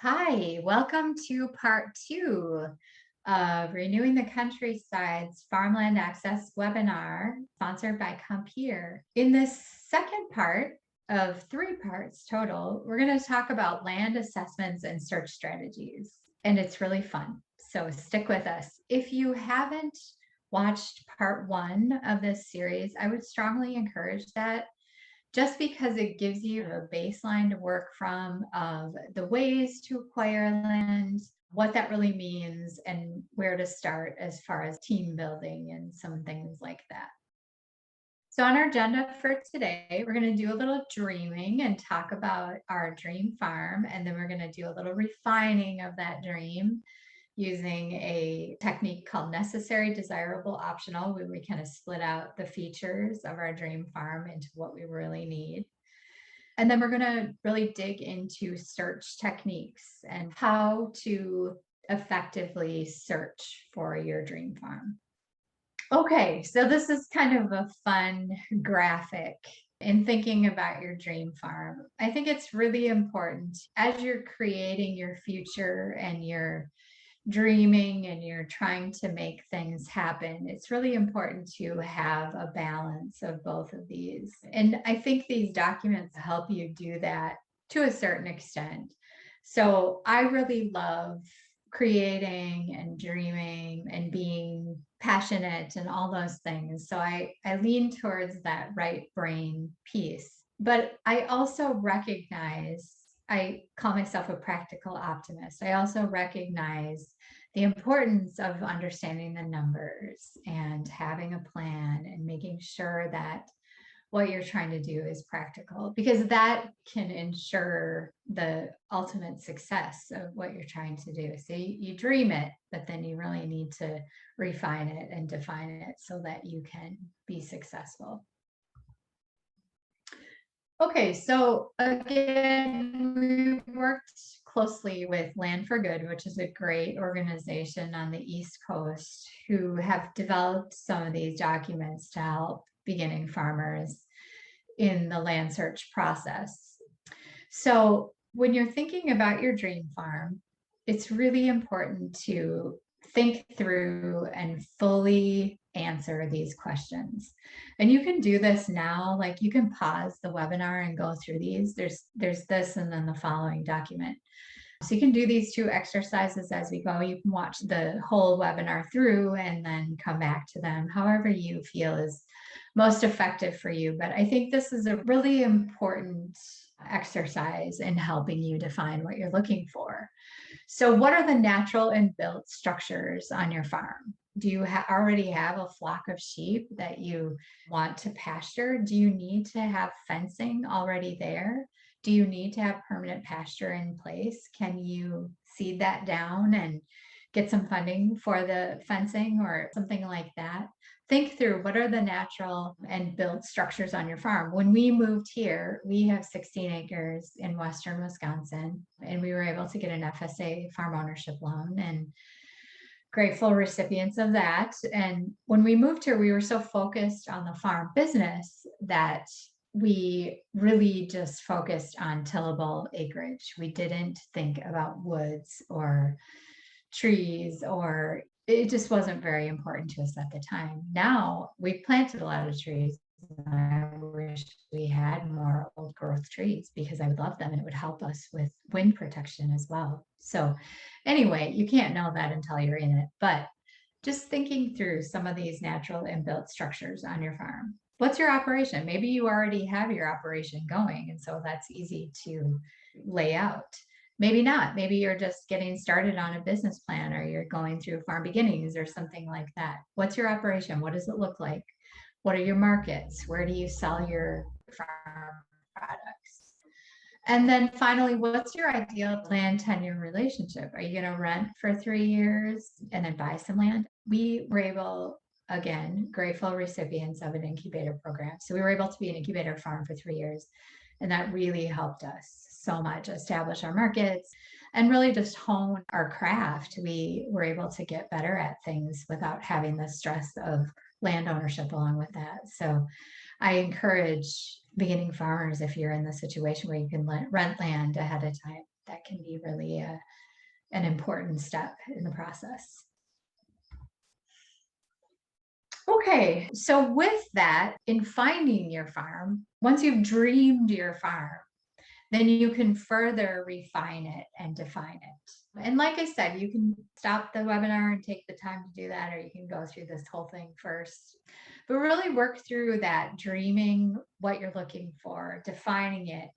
Hi, welcome to part 2 of Renewing the Countryside's Farmland Access webinar, sponsored by Compeer. In this second part of 3 parts total, we're going to talk about land assessments and search strategies, and it's really fun. So stick with us. If you haven't watched part 1 of this series, I would strongly encourage that, just because it gives you a baseline to work from of the ways to acquire land, what that really means, and where to start as far as team building and some things like that. So on our agenda for today, we're going to do a little dreaming and talk about our dream farm, and then we're going to do a little refining of that dream using a technique called necessary, desirable, optional, where we kind of split out the features of our dream farm into what we really need. And then we're going to really dig into search techniques and how to effectively search for your dream farm. Okay, so this is kind of a fun graphic in thinking about your dream farm. I think it's really important as you're creating your future and you're dreaming and you're trying to make things happen, it's really important to have a balance of both of these. And I think these documents help you do that to a certain extent. So I really love creating and dreaming and being passionate and all those things. So I lean towards that right brain piece. But I also recognize, I call myself a practical optimist. I also recognize the importance of understanding the numbers and having a plan and making sure that what you're trying to do is practical, because that can ensure the ultimate success of what you're trying to do. So you dream it, but then you really need to refine it and define it so that you can be successful. Okay, so again, we worked closely with Land for Good, which is a great organization on the East Coast who have developed some of these documents to help beginning farmers in the land search process. So when you're thinking about your dream farm, it's really important to think through and fully answer these questions. And you can do this now, like you can pause the webinar and go through these. There's this and then the following document. So you can do these 2 exercises as we go. You can watch the whole webinar through and then come back to them, however you feel is most effective for you. But I think this is a really important exercise in helping you define what you're looking for. So what are the natural and built structures on your farm? Do you already have a flock of sheep that you want to pasture? Do you need to have fencing already there? Do you need to have permanent pasture in place? Can you seed that down and get some funding for the fencing or something like that? Think through what are the natural and built structures on your farm. When we moved here, we have 16 acres in western Wisconsin, and we were able to get an FSA farm ownership loan and grateful recipients of that. And when we moved here, we were so focused on the farm business that we really just focused on tillable acreage. We didn't think about woods or trees, or it just wasn't very important to us at the time. Now we've planted a lot of trees. I wish we had more old growth trees because I would love them and it would help us with wind protection as well. So anyway, you can't know that until you're in it, but just thinking through some of these natural and built structures on your farm. What's your operation? Maybe you already have your operation going, and so that's easy to lay out. Maybe not. Maybe you're just getting started on a business plan, or you're going through farm beginnings or something like that. What's your operation? What does it look like? What are your markets? Where do you sell your farm products? And then finally, what's your ideal land tenure relationship? Are you going to rent for 3 years and then buy some land? We were able, again, grateful recipients of an incubator program. So we were able to be an incubator farm for 3 years. And that really helped us so much establish our markets and really just hone our craft. We were able to get better at things without having the stress of land ownership along with that. So I encourage beginning farmers, if you're in the situation where you can rent land ahead of time, that can be really an important step in the process. Okay, so with that, in finding your farm, once you've dreamed your farm, then you can further refine it and define it. And like I said, you can stop the webinar and take the time to do that, or you can go through this whole thing first. But really work through that dreaming, what you're looking for, defining it.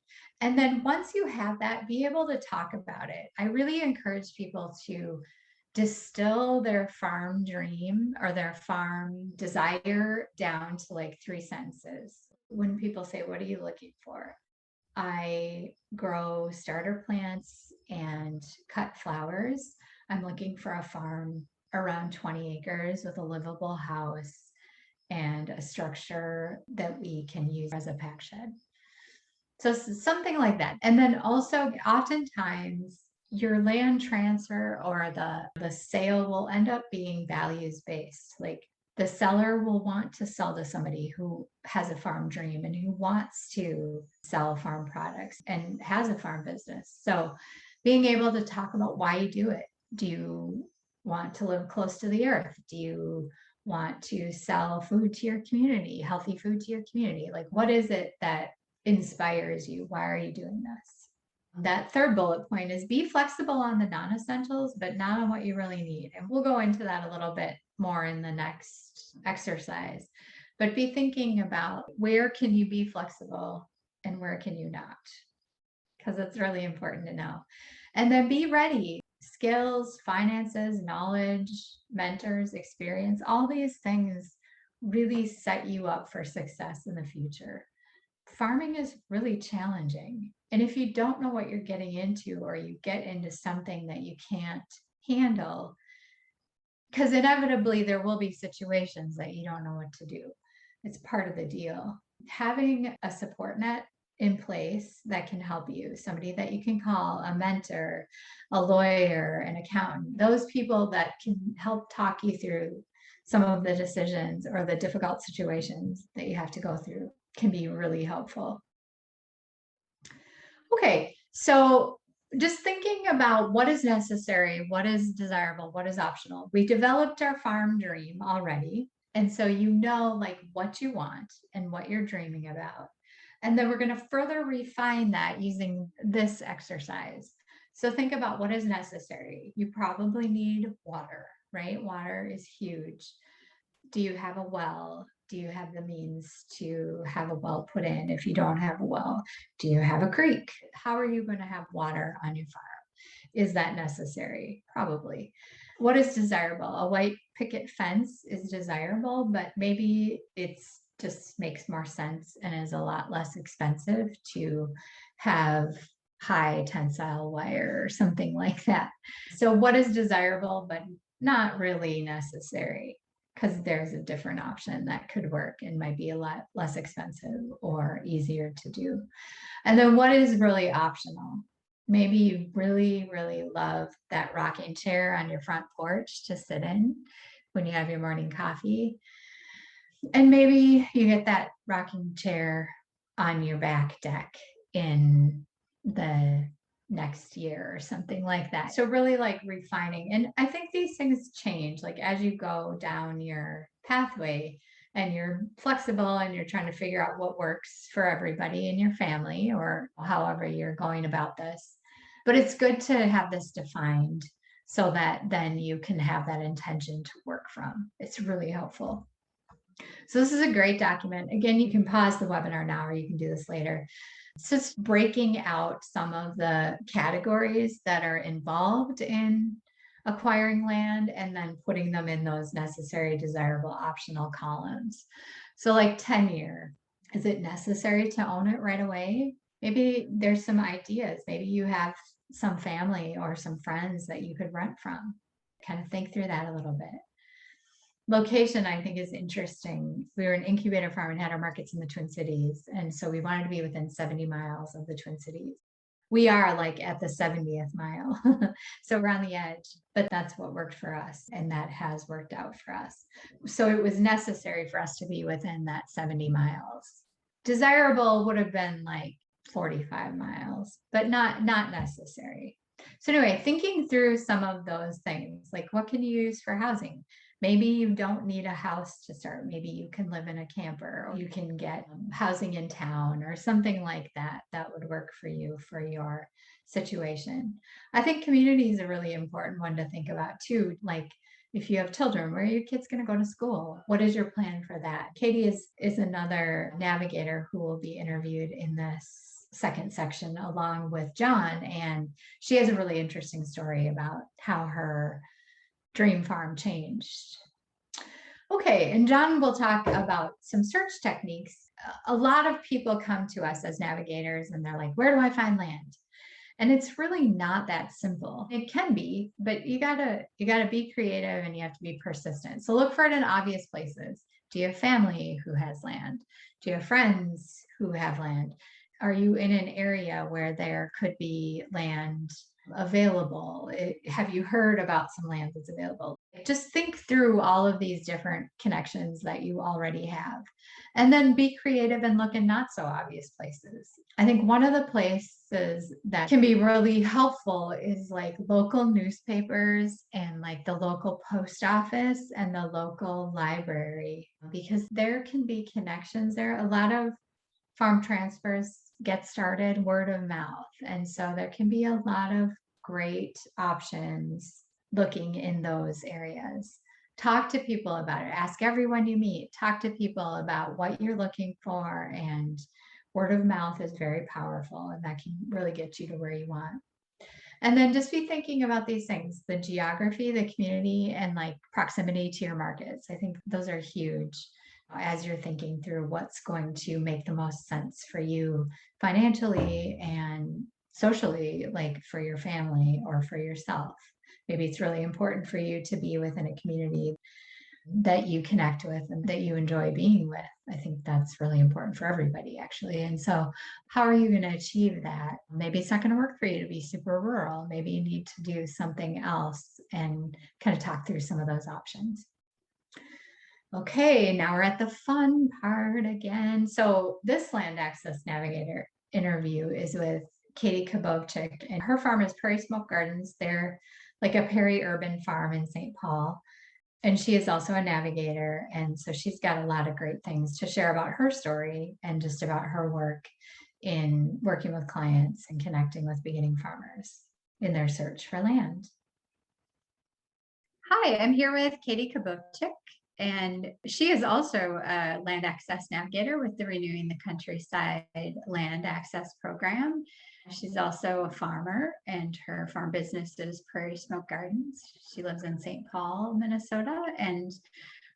And then once you have that, be able to talk about it. I really encourage people to distill their farm dream or their farm desire down to like 3 sentences. When people say, what are you looking for? I grow starter plants and cut flowers. I'm looking for a farm around 20 acres with a livable house and a structure that we can use as a pack shed. So something like that. And then also oftentimes your land transfer or the sale will end up being values based. Like the seller will want to sell to somebody who has a farm dream and who wants to sell farm products and has a farm business. So being able to talk about why you do it. Do you want to live close to the earth? Do you want to sell food to your community, healthy food to your community? Like, what is it that inspires you? Why are you doing this? That third bullet point is be flexible on the non-essentials, but not on what you really need. And we'll go into that a little bit more in the next exercise. But be thinking about where can you be flexible and where can you not? Because it's really important to know. And then be ready. Skills, finances, knowledge, mentors, experience, all these things really set you up for success in the future. Farming is really challenging. And if you don't know what you're getting into, or you get into something that you can't handle, because inevitably there will be situations that you don't know what to do. It's part of the deal. Having a support net in place that can help you, somebody that you can call, a mentor, a lawyer, an accountant, those people that can help talk you through some of the decisions or the difficult situations that you have to go through can be really helpful. Okay, so just thinking about what is necessary, what is desirable, what is optional. We developed our farm dream already. And so you know like what you want and what you're dreaming about. And then we're going to further refine that using this exercise. So think about what is necessary. You probably need water, right? Water is huge. Do you have a well? Do you have the means to have a well put in? If you don't have a well, do you have a creek? How are you going to have water on your farm? Is that necessary? Probably. What is desirable? A white picket fence is desirable, but maybe it's just makes more sense and is a lot less expensive to have high tensile wire or something like that. So what is desirable, but not really necessary? Because there's a different option that could work and might be a lot less expensive or easier to do. And then what is really optional? Maybe you really, really love that rocking chair on your front porch to sit in when you have your morning coffee. And maybe you get that rocking chair on your back deck in the next year or something like that. So really like refining. And I think these things change like as you go down your pathway and you're flexible and you're trying to figure out what works for everybody in your family or however you're going about this. But it's good to have this defined so that then you can have that intention to work from. It's really helpful. So this is a great document. Again, you can pause the webinar now or you can do this later. It's just breaking out some of the categories that are involved in acquiring land and then putting them in those necessary, desirable, optional columns. So like tenure, is it necessary to own it right away? Maybe there's some ideas. Maybe you have some family or some friends that you could rent from. Kind of think through that a little bit. Location, I think, is interesting. We were an incubator farm and had our markets in the Twin Cities. And so we wanted to be within 70 miles of the Twin Cities. We are like at the 70th mile. So we're on the edge, but that's what worked for us. And that has worked out for us. So it was necessary for us to be within that 70 miles. Desirable would have been like 45 miles, but not necessary. So anyway, thinking through some of those things, like what can you use for housing? Maybe you don't need a house to start. Maybe you can live in a camper, or you can get housing in town or something like that. That would work for you for your situation. I think community is a really important one to think about too. Like if you have children, where are your kids going to go to school? What is your plan for that? Katie is another navigator who will be interviewed in this second section along with John. And she has a really interesting story about how her dream farm changed. Okay, and John will talk about some search techniques. A lot of people come to us as navigators and they're like, where do I find land? And it's really not that simple. It can be, but you gotta be creative and you have to be persistent. So look for it in obvious places. Do you have family who has land? Do you have friends who have land? Are you in an area where there could be land available? Have you heard about some land that's available? Just think through all of these different connections that you already have, and then be creative and look in not so obvious places. I think one of the places that can be really helpful is like local newspapers and like the local post office and the local library, because there can be connections there. A lot of farm transfers get started word of mouth. And so there can be a lot of great options looking in those areas. Talk to people about it. Ask everyone you meet. Talk to people about what you're looking for. And word of mouth is very powerful, and that can really get you to where you want. And then just be thinking about these things, the geography, the community, and like proximity to your markets. I think those are huge as you're thinking through what's going to make the most sense for you financially and socially, like for your family or for yourself. Maybe it's really important for you to be within a community that you connect with and that you enjoy being with. I think that's really important for everybody, actually. And so, how are you going to achieve that? Maybe it's not going to work for you to be super rural. Maybe you need to do something else, and kind of talk through some of those options. Okay, now we're at the fun part again. So this Land Access Navigator interview is with Katie Kabovchik, and her farm is Prairie Smoke Gardens. They're like a peri-urban farm in St. Paul. And she is also a navigator. And so she's got a lot of great things to share about her story and just about her work in working with clients and connecting with beginning farmers in their search for land. Hi, I'm here with Katie Kabovchik. And she is also a land access navigator with the Renewing the Countryside Land Access Program. She's also a farmer, and her farm business is Prairie Smoke Gardens. She lives in St. Paul, Minnesota, and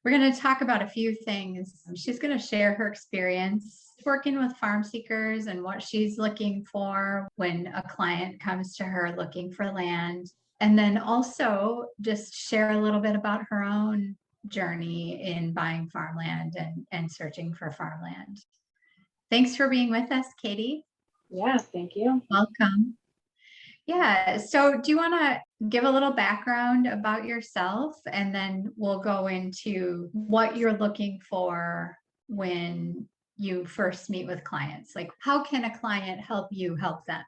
we're going to talk about a few things. She's going to share her experience working with farm seekers and what she's looking for when a client comes to her looking for land. And then also just share a little bit about her own journey in buying farmland and searching for farmland. Thanks for being with us, Katie. Yeah, thank you. Welcome. Yeah, so do you want to give a little background about yourself, and then we'll go into what you're looking for when you first meet with clients? Like, how can a client help you help them?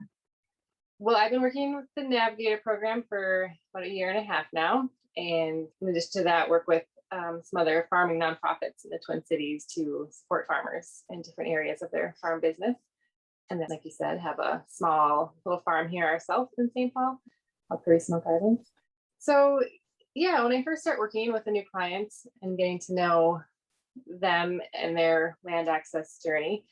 Well, I've been working with the Navigator program for about 1.5 years now. And in addition to that, work with some other farming nonprofits in the Twin Cities to support farmers in different areas of their farm business. And then, like you said, have a small little farm here ourselves in St. Paul called Prairie Smoke Gardens. So yeah, when I first start working with a new client and getting to know them and their land access journey,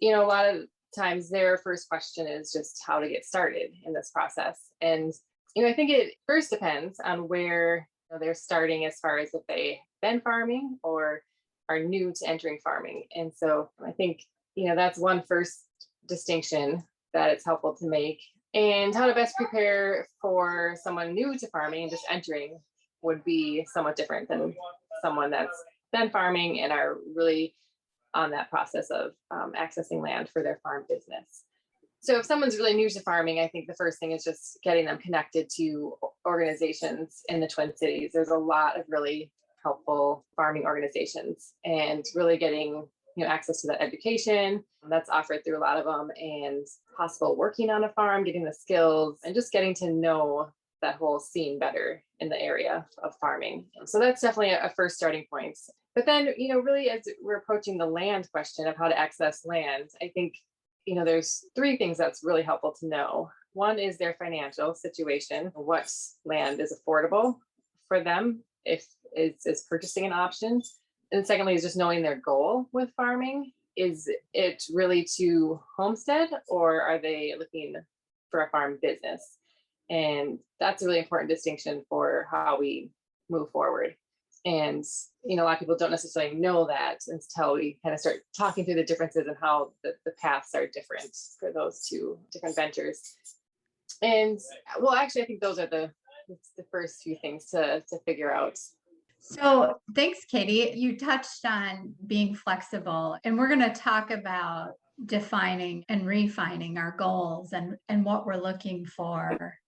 a lot of times their first question is just how to get started in this process. And, I think it first depends on where they're starting as far as if they've been farming or are new to entering farming. And so I think, that's one first distinction that it's helpful to make. And how to best prepare for someone new to farming and just entering would be somewhat different than someone that's been farming and are really on that process of accessing land for their farm business. So if someone's really new to farming, I think the first thing is just getting them connected to organizations in the Twin Cities. There's a lot of really helpful farming organizations, and really getting access to that education that's offered through a lot of them, and possible working on a farm, getting the skills, and just getting to know that whole scene better in the area of farming. So that's definitely a first starting point. But then, really as we're approaching the land question of how to access land, I think there's three things that's really helpful to know. One is their financial situation, what land is affordable for them if it's purchasing an option. And secondly is just knowing their goal with farming. Is it really to homestead, or are they looking for a farm business? And that's a really important distinction for how we move forward. And, a lot of people don't necessarily know that until we kind of start talking through the differences and how the paths are different for those two different ventures. And well, actually, I think those are the first few things to figure out. So thanks, Katie. You touched on being flexible, and we're going to talk about defining and refining our goals and what we're looking for,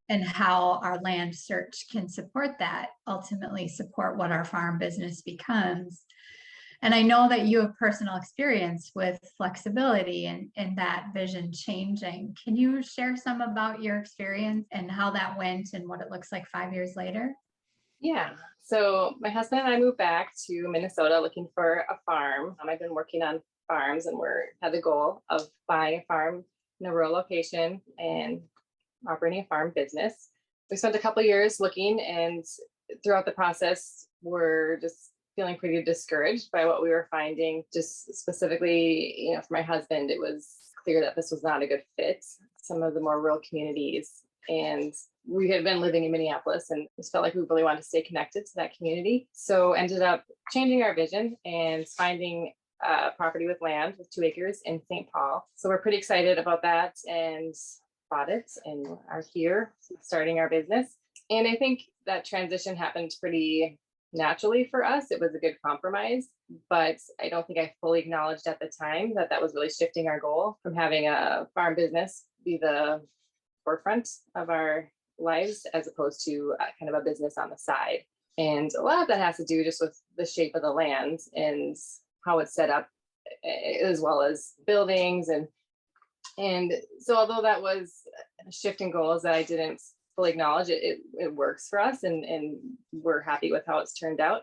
and how our land search can support that, ultimately support what our farm business becomes. And I know that you have personal experience with flexibility and that vision changing. Can you share some about your experience and how that went and what it looks like 5 years later? Yeah. So my husband and I moved back to Minnesota looking for a farm. I've been working on farms, and had the goal of buying a farm in a rural location and operating a farm business. We spent a couple of years looking, and throughout the process, we're just feeling pretty discouraged by what we were finding. Just specifically, for my husband, it was clear that this was not a good fit. Some of the more rural communities, and we had been living in Minneapolis and just felt like we really wanted to stay connected to that community. So ended up changing our vision and finding a property with land with 2 acres in St. Paul. So we're pretty excited about that, and bought it and are here starting our business. And I think that transition happened pretty naturally for us. It was a good compromise, but I don't think I fully acknowledged at the time that that was really shifting our goal from having a farm business be the forefront of our lives, as opposed to kind of a business on the side. And a lot of that has to do just with the shape of the land and how it's set up, as well as buildings. And so although that was a shift in goals that I didn't fully acknowledge, it works for us, and we're happy with how it's turned out.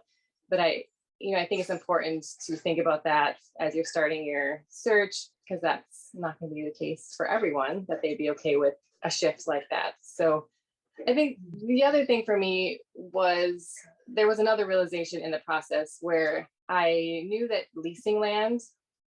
But I think it's important to think about that as you're starting your search, because that's not going to be the case for everyone, that they'd be okay with a shift like that. So I think the other thing for me was there was another realization in the process where I knew that leasing land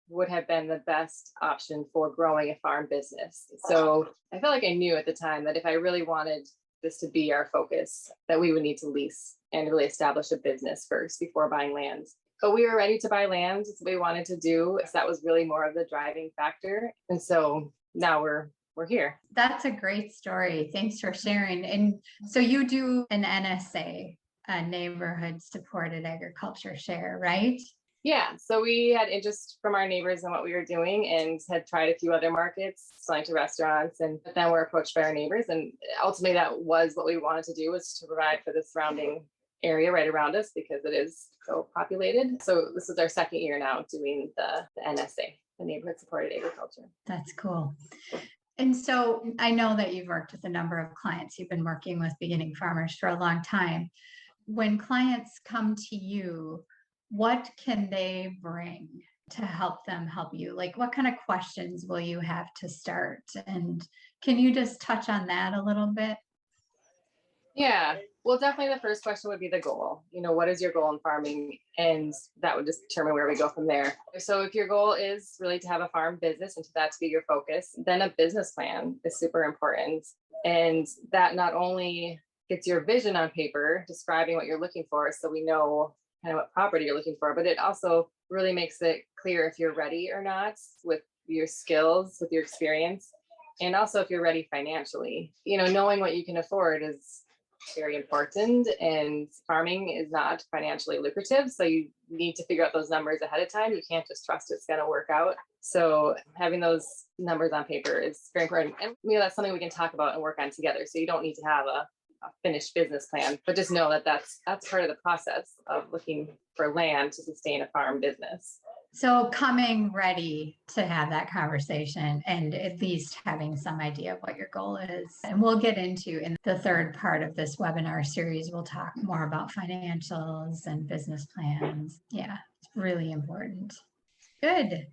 would have been the best option for growing a farm business. So I felt like I knew at the time that if I really wanted this to be our focus, that we would need to lease and really establish a business first before buying land. But we were ready to buy land. It's what we wanted to do. So that was really more of the driving factor. And so now we're here. That's a great story. Thanks for sharing. And so you do an NSA, a neighborhood supported agriculture share, right? Yeah, so we had interest from our neighbors in what we were doing, and had tried a few other markets, selling to restaurants, and then we're approached by our neighbors. And ultimately that was what we wanted to do, was to provide for the surrounding area right around us, because it is so populated. So this is our second year now doing the NSA, the neighborhood supported agriculture. That's cool. And so I know that you've worked with a number of clients. You've been working with beginning farmers for a long time. When clients come to you, what can they bring to help them help you? Like, what kind of questions will you have to start? And can you just touch on that a little bit? Yeah, well, definitely the first question would be the goal. What is your goal in farming? And that would just determine where we go from there. So if your goal is really to have a farm business and to that to be your focus, then a business plan is super important. And that not only gets your vision on paper, describing what you're looking for, so we know kind of what property you're looking for, but it also really makes it clear if you're ready or not with your skills, with your experience, and also if you're ready financially. Knowing what you can afford is very important, and farming is not financially lucrative, so you need to figure out those numbers ahead of time. You can't just trust it's going to work out. So having those numbers on paper is very important. And that's something we can talk about and work on together. So you don't need to have a finished business plan, but just know that that's part of the process of looking for land to sustain a farm business. So coming ready to have that conversation and at least having some idea of what your goal is. And we'll get into in the third part of this webinar series, we'll talk more about financials and business plans. Yeah, it's really important. Good.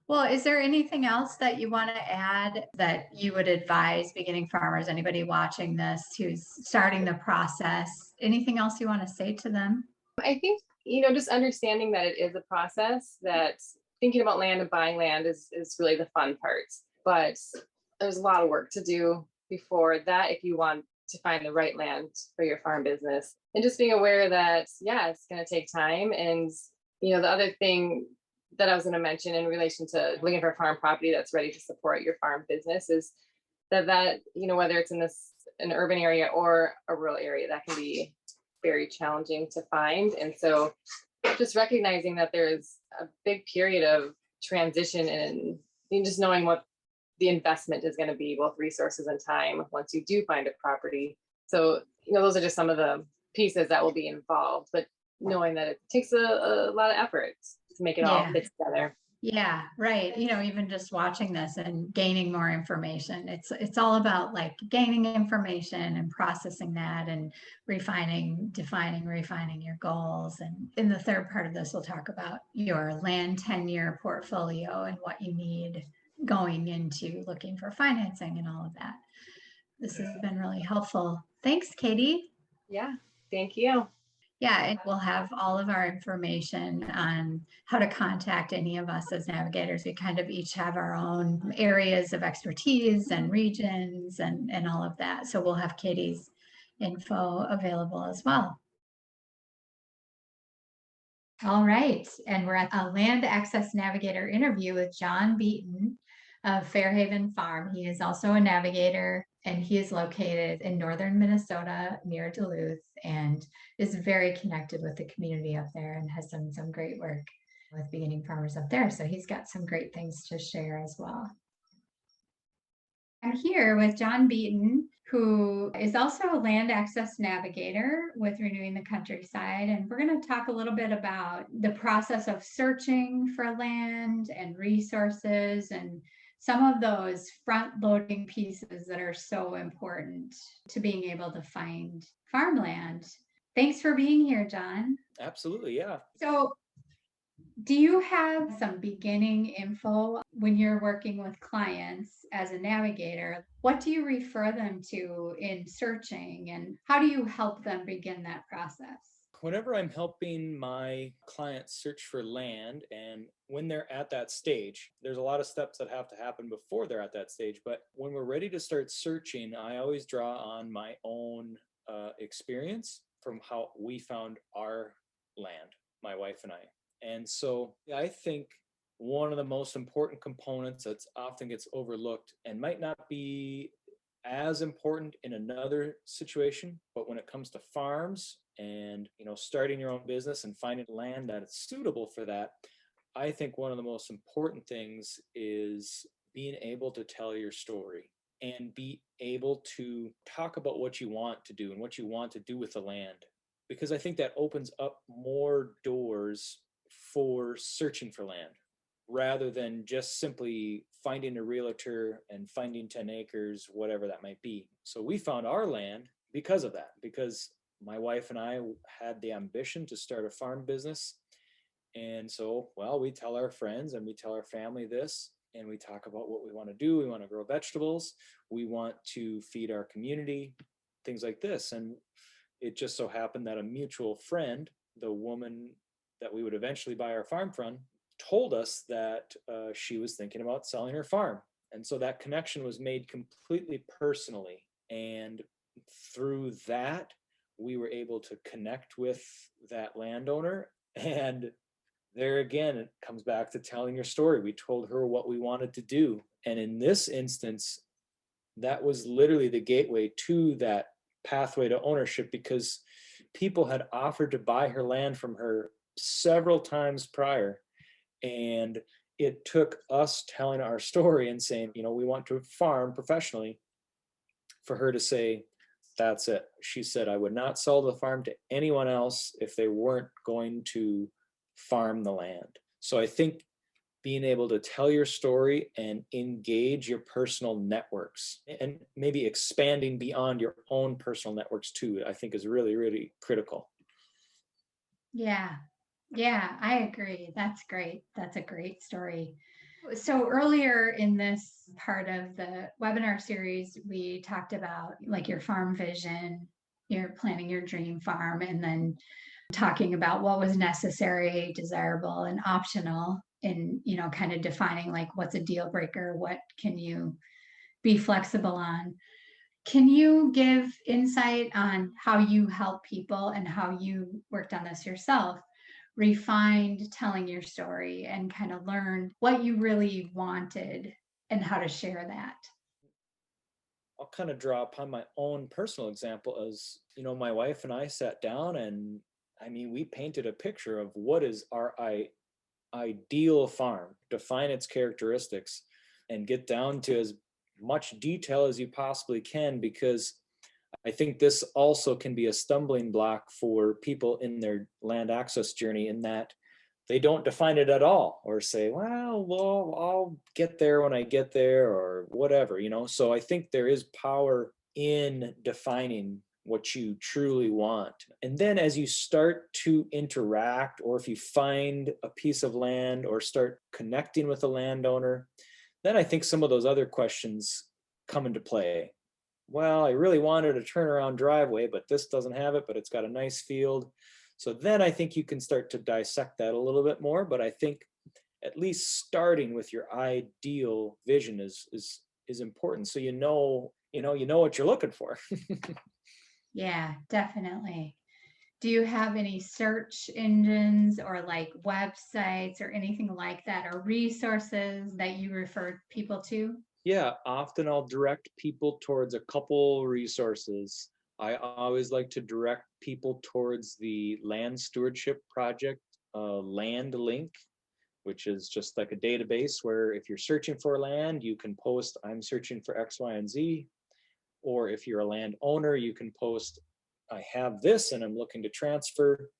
Well, is there anything else that you want to add that you would advise beginning farmers, anybody watching this who's starting the process? Anything else you want to say to them? I think, just understanding that it is a process, that thinking about land and buying land is really the fun part. But there's a lot of work to do before that if you want to find the right land for your farm business. And just being aware that, yeah, it's going to take time. And, the other thing that I was going to mention in relation to looking for a farm property that's ready to support your farm business is that whether it's in an urban area or a rural area, that can be very challenging to find. And so just recognizing that there's a big period of transition and just knowing what the investment is going to be, both resources and time, once you do find a property. So, those are just some of the pieces that will be involved, but knowing that it takes a lot of effort to make it all fit together. Yeah, right. Even just watching this and gaining more information, it's all about like gaining information and processing that and refining your goals. And in the third part of this, we'll talk about your land tenure portfolio and what you need going into looking for financing and all of that. This has been really helpful. Thanks, Katie. Yeah, thank you. Yeah, and we'll have all of our information on how to contact any of us as navigators. We kind of each have our own areas of expertise and regions and all of that. So we'll have Katie's info available as well. All right, and we're at a Land Access Navigator interview with John Beaton of Fairhaven Farm. He is also a navigator, and he is located in northern Minnesota near Duluth and is very connected with the community up there and has done some great work with beginning farmers up there. So he's got some great things to share as well. I'm here with John Beaton, who is also a land access navigator with Renewing the Countryside. And we're going to talk a little bit about the process of searching for land and resources and some of those front-loading pieces that are so important to being able to find farmland. Thanks for being here, John. Absolutely, yeah. So do you have some beginning info when you're working with clients as a navigator? What do you refer them to in searching, and how do you help them begin that process? Whenever I'm helping my clients search for land, and when they're at that stage, there's a lot of steps that have to happen before they're at that stage. But when we're ready to start searching, I always draw on my own experience from how we found our land, my wife and I. And so I think one of the most important components that often gets overlooked and might not be as important in another situation, but when it comes to farms and starting your own business and finding land that is suitable for that, I think one of the most important things is being able to tell your story and be able to talk about what you want to do and what you want to do with the land, because I think that opens up more doors for searching for land rather than just simply finding a realtor and finding 10 acres, whatever that might be. So we found our land because of that, because my wife and I had the ambition to start a farm business. And so, we tell our friends and we tell our family this, and we talk about what we want to do. We want to grow vegetables. We want to feed our community, things like this. And it just so happened that a mutual friend, the woman that we would eventually buy our farm from, told us that she was thinking about selling her farm. And so that connection was made completely personally. And through that, we were able to connect with that landowner. And there again, it comes back to telling your story. We told her what we wanted to do. And in this instance, that was literally the gateway to that pathway to ownership, because people had offered to buy her land from her several times prior. And it took us telling our story and saying, we want to farm professionally, for her to say, that's it. She said, I would not sell the farm to anyone else if they weren't going to farm the land. So I think being able to tell your story and engage your personal networks, and maybe expanding beyond your own personal networks too, I think is really, really critical. Yeah. Yeah, I agree. That's great. That's a great story. So earlier in this part of the webinar series, we talked about like your farm vision, you're planning your dream farm, and then talking about what was necessary, desirable, and optional in, kind of defining like what's a deal breaker, what can you be flexible on. Can you give insight on how you help people and how you worked on this yourself, refined telling your story and kind of learned what you really wanted and how to share that? I'll kind of draw upon my own personal example as, my wife and I sat down and we painted a picture of what is our ideal farm, define its characteristics, and get down to as much detail as you possibly can, because I think this also can be a stumbling block for people in their land access journey, in that they don't define it at all, or say, well, I'll get there when I get there, or whatever, So I think there is power in defining what you truly want. And then as you start to interact, or if you find a piece of land or start connecting with a landowner, then I think some of those other questions come into play. Well, I really wanted a turnaround driveway, but this doesn't have it, but it's got a nice field. So then I think you can start to dissect that a little bit more. But I think at least starting with your ideal vision is important. So you know what you're looking for. Yeah, definitely. Do you have any search engines or like websites or anything like that, or resources that you refer people to? Yeah, often I'll direct people towards a couple resources. I always like to direct people towards the Land Stewardship Project Land Link, which is just like a database where if you're searching for land, you can post, I'm searching for X, Y, and Z. Or if you're a landowner, you can post, I have this and I'm looking to transfer.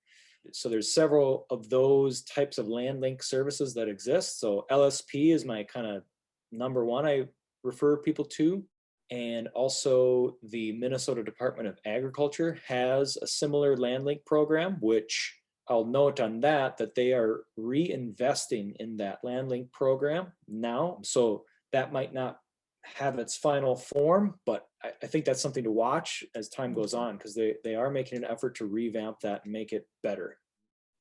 So there's several of those types of land link services that exist. So LSP is my kind of number one I refer people to. And also the Minnesota Department of Agriculture has a similar land link program, which I'll note on that they are reinvesting in that land link program now. So that might not have its final form, but I think that's something to watch as time goes on, because they are making an effort to revamp that and make it better.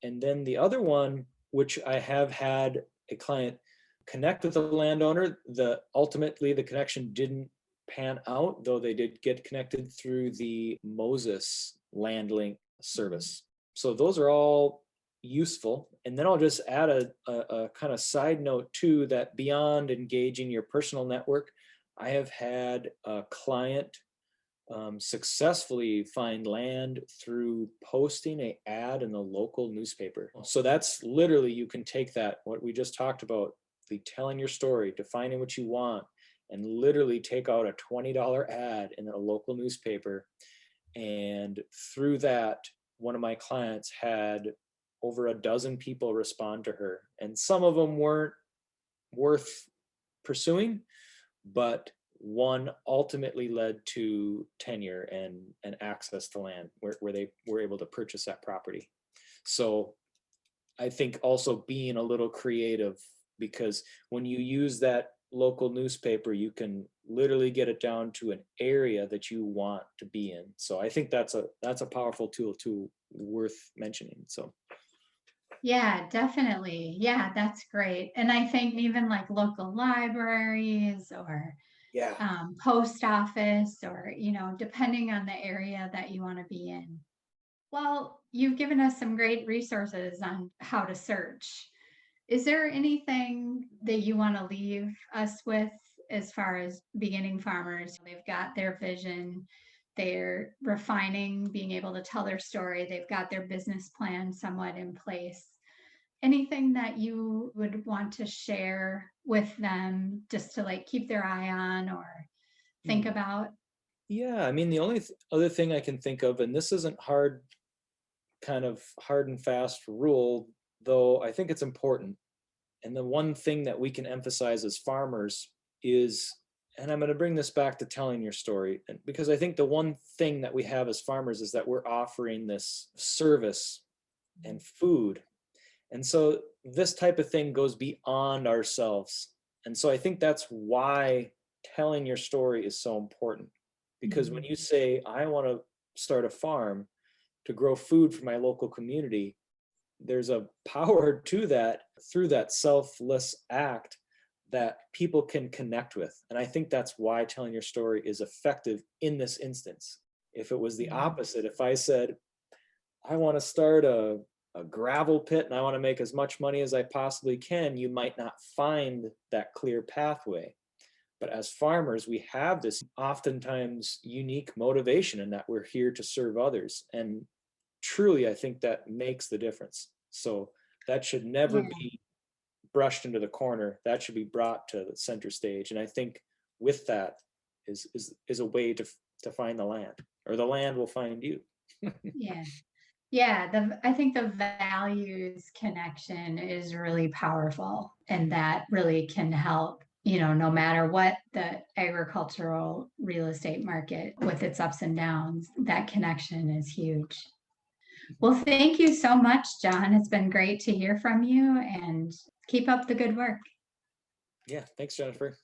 And then the other one, which I have had a client connect with a landowner, ultimately the connection didn't pan out, though they did get connected through the Moses land link service. So those are all useful. And then I'll just add a kind of side note too, that beyond engaging your personal network, I have had a client successfully find land through posting an ad in the local newspaper. So that's literally, you can take that, what we just talked about, the telling your story, defining what you want, and literally take out a $20 ad in a local newspaper. And through that, one of my clients had over a dozen people respond to her, and some of them weren't worth pursuing, but one ultimately led to tenure and access to land where they were able to purchase that property. So I think also being a little creative, because when you use that local newspaper, you can literally get it down to an area that you want to be in. So I think that's a powerful tool too, worth mentioning. So Yeah, definitely. Yeah, that's great. And I think even like local libraries or yeah, post office, or, depending on the area that you want to be in. Well, you've given us some great resources on how to search. Is there anything that you want to leave us with as far as beginning farmers? They've got their vision, they're refining, being able to tell their story, they've got their business plan somewhat in place. anything that you would want to share with them just to like keep their eye on or think Hmm. about? Yeah, I mean, the only other thing I can think of, and this isn't hard, kind of hard and fast rule, though I think it's important. And the one thing that we can emphasize as farmers is, and I'm going to bring this back to telling your story, because I think the one thing that we have as farmers is that we're offering this service and food. And so this type of thing goes beyond ourselves. And so I think that's why telling your story is so important. Because when Mhm. you say, I want to start a farm to grow food for my local community, there's a power to that through that selfless act that people can connect with. And I think that's why telling your story is effective in this instance. If it was the Mhm. opposite, if I said, I want to start a gravel pit and I want to make as much money as I possibly can, you might not find that clear pathway. But as farmers, we have this oftentimes unique motivation in that we're here to serve others. And truly, I think that makes the difference. So that should never Yeah. be brushed into the corner. That should be brought to the center stage. And I think with that is a way to find the land, or the land will find you. Yeah. Yeah, I think the values connection is really powerful, and that really can help, no matter what the agricultural real estate market with its ups and downs, that connection is huge. Well, thank you so much, John. It's been great to hear from you, and keep up the good work. Yeah, thanks, Jennifer.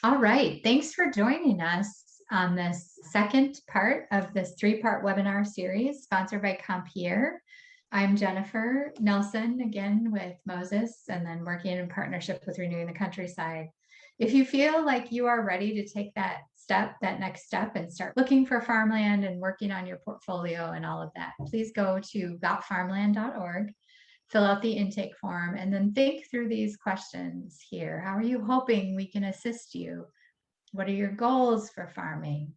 All right. Thanks for joining us on this second part of this 3-part webinar series sponsored by Compier. I'm Jennifer Nelson, again with Moses, and then working in partnership with Renewing the Countryside. If you feel like you are ready to take that step, that next step, and start looking for farmland and working on your portfolio and all of that, please go to gotfarmland.org, fill out the intake form, and then think through these questions here. How are you hoping we can assist you? What are your goals for farming?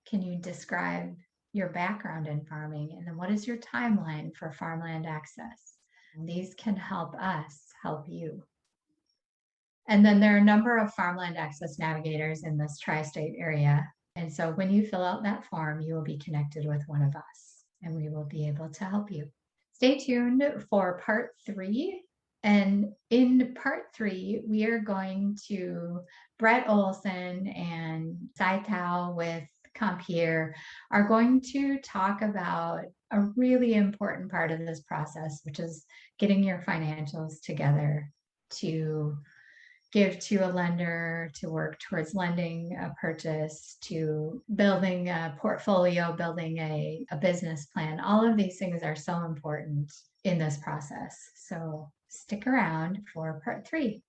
Can you describe your background in farming? And then what is your timeline for farmland access? And these can help us help you. And then there are a number of farmland access navigators in this tri-state area. And so when you fill out that form, you will be connected with one of us and we will be able to help you. Stay tuned for part 3. And in part 3, we are going to Brett Olson and Sai Tao with Compier are going to talk about a really important part of this process, which is getting your financials together to give to a lender, to work towards lending a purchase, to building a portfolio, building a business plan. All of these things are so important in this process. So stick around for part 3.